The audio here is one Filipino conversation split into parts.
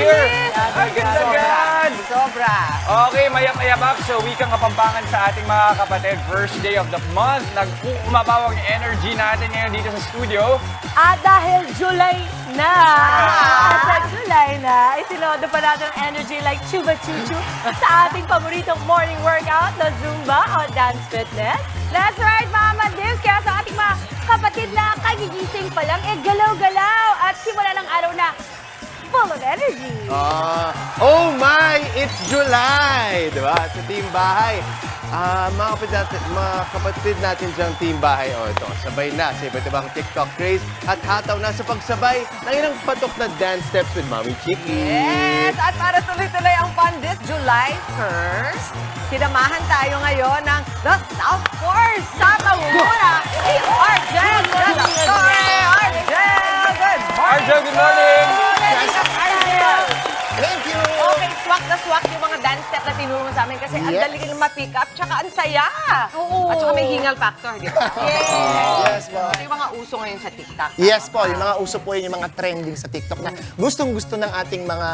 Super! Agad-agad! Sobra. Okay, mayap-ayap up. So, wikang kapampangan sa ating mga kapatid. First day of the month. Nag-umabawang energy natin ngayon dito sa studio. At dahil July na, sa July na, itinodo pa natin ang energy like Chuba Chuchu sa ating paboritong morning workout na Zumba o Dance Fitness. That's right, mga Madivs. Kaya sa ating mga kapatid na kagigising pa lang, galaw-galaw at simula ng araw na full of energy. Oh my! It's July! Diba? Sa Team Bahay. Mga kapatid natin diyang Team Bahay. Ito, sabay na sa iba't ibang TikTok craze at hataw na sa pagsabay ng ilang patok na dance steps with Mami Chiki. Yes! At para tuloy-tuloy ang fun this July 1st, sinamahan tayo ngayon ng The South Force sa pangunguna ni Argel de la Torre. Argel, good morning! Argel, good morning! Argel! Thank you! Okay, swak na swak yung mga dance step na tinuro mo sa amin kasi ang Yes. dali rin ma-pick up tsaka ang saya. Oo. At saka may hingal factor, di ba? Yes po. Ito yung mga uso ngayon sa TikTok. Yes po, yung mga uso po yun, yung mga trending sa TikTok na gustong-gusto ng ating mga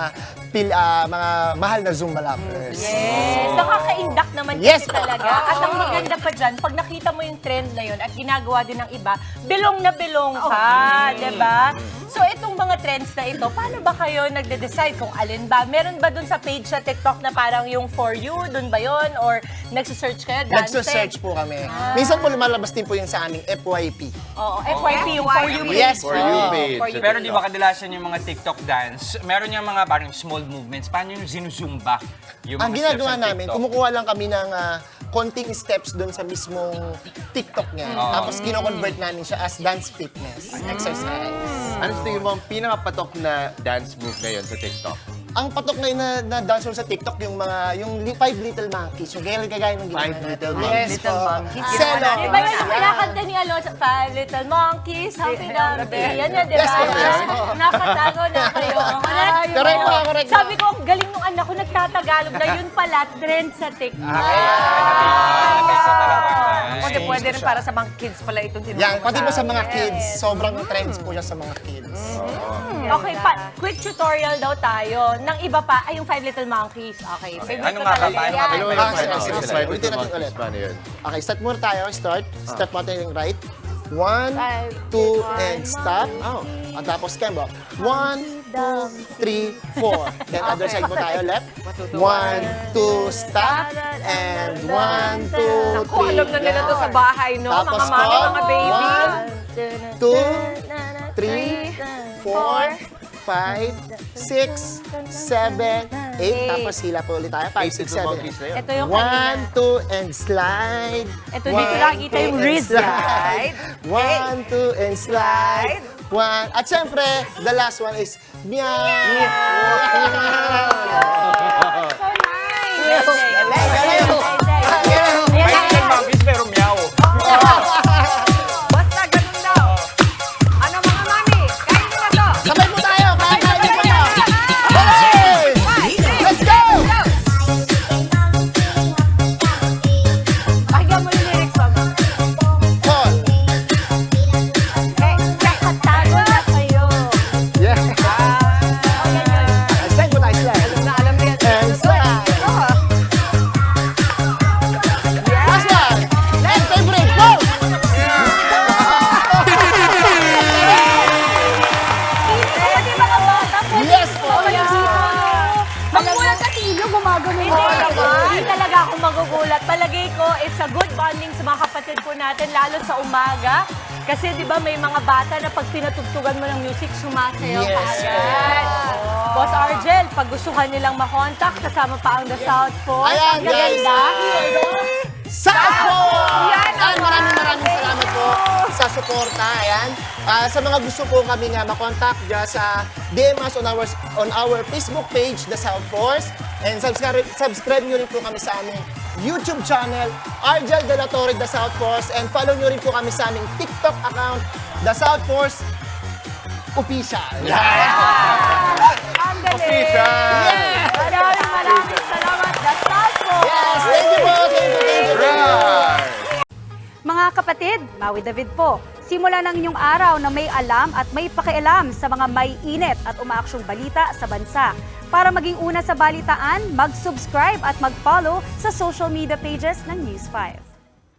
mahal na Zumba lovers. Yes, nakaka-induct naman Yes, kasi talaga. At ang maganda pa dyan, pag nakita mo yung trend na yun at ginagawa din ng iba, bilong na bilong ka, di ba? So itong mga trends na ito, paano ba kayo nagde-decide kung alin ba? Meron ba dun sa page sa TikTok na parang yung For You, dun ba yun? Or nagsisearch kayo, dancing? Nagso-search po kami. Minsan po lumalabas din po yun sa aming FYP. Oo, FYP, yung For You page. Yes For po. you page. For you Pero di ba kadalasan yung mga TikTok dance, meron yung mga parang small movements. Paano yung zinuzumba? Yung Ang mga ginagawa steps ng namin, TikTok? kumukuha lang kami ng konting steps doon sa mismong TikTok niya. Tapos kino-convert namin siya as dance fitness exercise. Ano sa tingin mo ang pinakapatok na dance move ngayon sa TikTok? Ang patok ngayon na dance sa TikTok, yung Five Little Monkeys. Yung kagaya ng ginawa Five natin. Little Yes Little po. Monkeys. Selo. Di ba yung kinakanta ni Alonso, Five Little Monkeys, Humpty Dumpty, yan yun, di ba? Yes, yes. Nakatago na kayo. Correct po, correct po. Sabi ko, ang galing nung anak ko, nagtatagalog na yun pala, trend sa TikTok. Kasi pwede rin para sa mga kids pala itong tinuro Yan, mo pati po sa amin. mga kids, sobrang trends po siya sa mga kids. Okay, quick tutorial daw tayo. Nang iba pa, ay yung Five Little Monkeys. Okay, favorite Ano ko nga ba? talaga Paano yan. nga ba? Sige. Ulitin natin ulit. Paano yun? Okay, start muna tayo. Start. Step natin yung right. 1, 2, and stop. At tapos kembo. 1, 2, 3, 4. Then other side mo tayo, left. 1, 2, stop. And 1, 2, 3. Naku, alam na nila to sa bahay, no? Tapos Mga mami, mga baby. 1, 2, 3, 4, 5, 6, 7, 8. Tapos hila po ulit tayo. 5, 6, 7, 8. Ito yung kanina. 1, 2, and slide. Ito, dito nakikita yung wrist. 1, 2, and slide. 1. At syempre, the last one is meow. So nice! Five Little Monkeys, pero meow. Basta ganun daw. Ano mga mami? Kain nyo na to. Sabay po tayo! Kain po tayo! Okay! Let's go! Pakinggan mo yung lyrics, mama. Call. Nakatago na kayo. Yeah. Ayan yun. Slide po tayo, slide. Na alam na yan. And slide. Last one. And favorite, go! Pati mga bata po. Yes po. Magugulat kasi inyo, gumagano mo. Hindi talaga ako magugulat. Palagay ko, it's a good bonding sa mga kapatid po natin, lalo sa umaga. Kasi di ba may mga bata na pag pinatugtugan mo ng music, sumasayaw ka Yes. agad. Boss Argel, pag gusto ka nilang makontak, kasama pa ang The South Force. Ayan, Ang gaganda. South Force! Ayan, maraming salamat po sa suporta. Ayan. Sa mga gusto po kami nga makontak, just DM us on our Facebook page, The South Force. And subscribe nyo rin po kami sa aming YouTube channel, Argel de la Torre, The South Force. And follow nyo rin po kami sa aming TikTok account, The South Force Official. Ang galing. Official! Maraming salamat, The South Force. Yes, thank you po. Thank you. Mga kapatid, Maui David po. Simula ng inyong araw na may alam at may pakialam sa mga may init at umaaksyong balita sa bansa. Para maging una sa balitaan, mag-subscribe at mag-follow sa social media pages ng News 5.